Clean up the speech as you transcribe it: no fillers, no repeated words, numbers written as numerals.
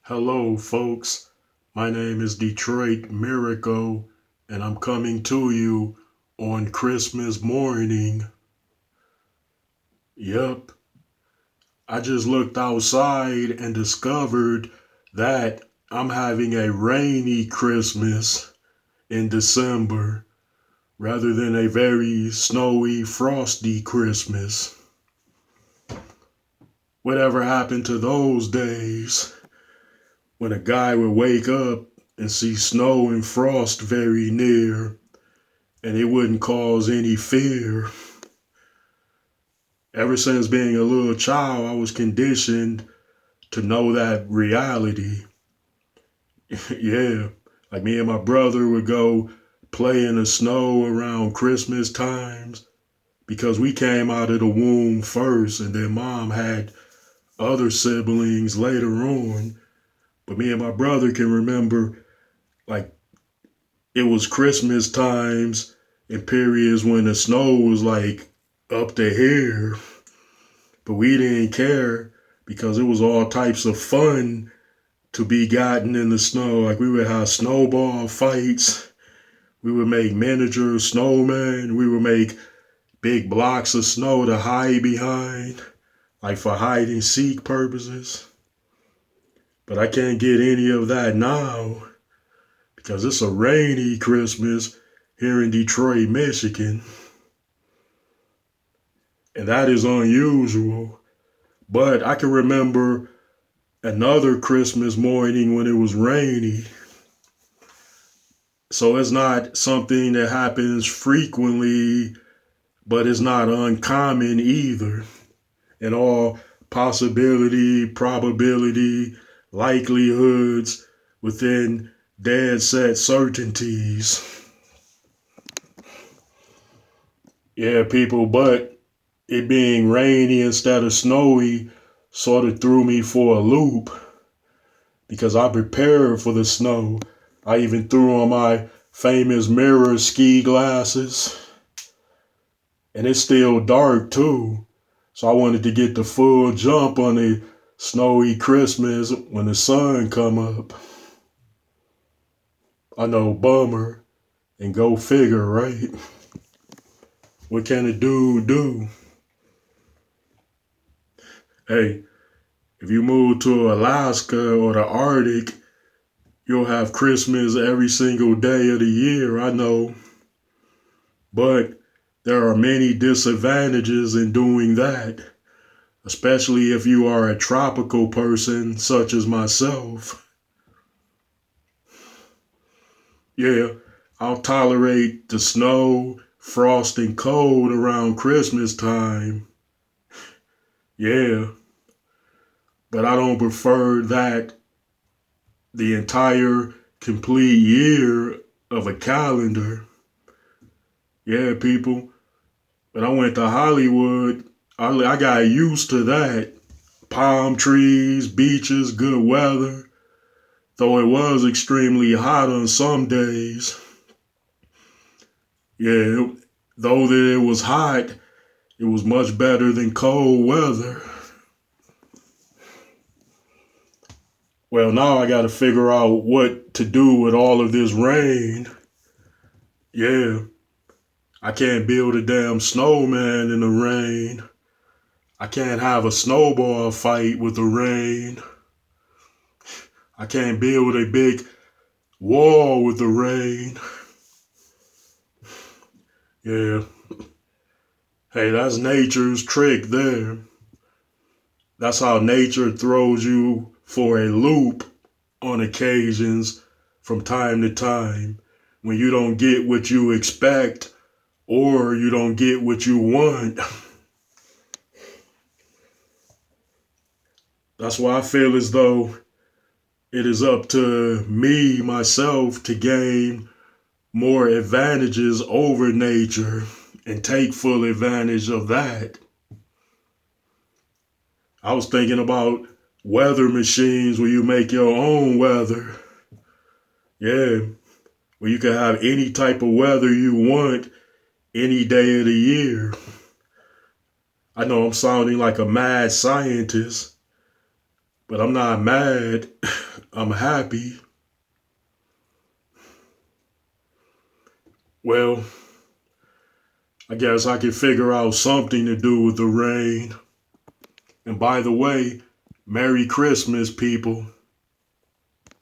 Hello, folks. My name is Detroit Miracle, and I'm coming to you on Christmas morning. Yep, I just looked outside and discovered that I'm having a rainy Christmas in December rather than a very snowy, frosty Christmas. Whatever happened to those days when a guy would wake up and see snow and frost very near and it wouldn't cause any fear? Ever since being a little child, I was conditioned to know that reality. Yeah, like me and my brother would go play in the snow around Christmas times because we came out of the womb first and then mom had other siblings later on. But me and my brother can remember like it was Christmas times and periods when the snow was like up to here, but we didn't care because it was all types of fun to be gotten in the snow. Like we would have snowball fights, we would make miniature snowmen, we would make big blocks of snow to hide behind, like for hide and seek purposes. But I can't get any of that now because it's a rainy Christmas here in Detroit, Michigan, and that is unusual. But I can remember another Christmas morning when it was rainy. So it's not something that happens frequently, but it's not uncommon either. And all possibility, probability, likelihoods within dead set certainties. Yeah, people, but it being rainy instead of snowy sort of threw me for a loop because I prepared for the snow. I even threw on my famous mirror ski glasses, and it's still dark too. So I wanted to get the full jump on the snowy Christmas when the sun come up. I know, bummer, and go figure, right? What can a dude do? Hey, if you move to Alaska or the Arctic, you'll have Christmas every single day of the year, I know. But there are many disadvantages in doing that, especially if you are a tropical person such as myself. Yeah, I'll tolerate the snow, frost, and cold around Christmas time. Yeah, but I don't prefer that the entire complete year of a calendar. Yeah, people. But I went to Hollywood. I got used to that. Palm trees, beaches, good weather. Though it was extremely hot on some days. Yeah, though that it was hot, it was much better than cold weather. Well, now I got to figure out what to do with all of this rain. Yeah, I can't build a damn snowman in the rain. I can't have a snowball fight with the rain. I can't build a big wall with the rain. Yeah, hey, that's nature's trick there. That's how nature throws you for a loop on occasions from time to time when you don't get what you expect or you don't get what you want. That's why I feel as though it is up to me, myself, to gain more advantages over nature and take full advantage of that. I was thinking about weather machines where you make your own weather. Yeah, where you can have any type of weather you want any day of the year. I know I'm sounding like a mad scientist, But I'm not mad. I'm happy. Well, I guess I can figure out something to do with the rain. And by the way, Merry Christmas, people.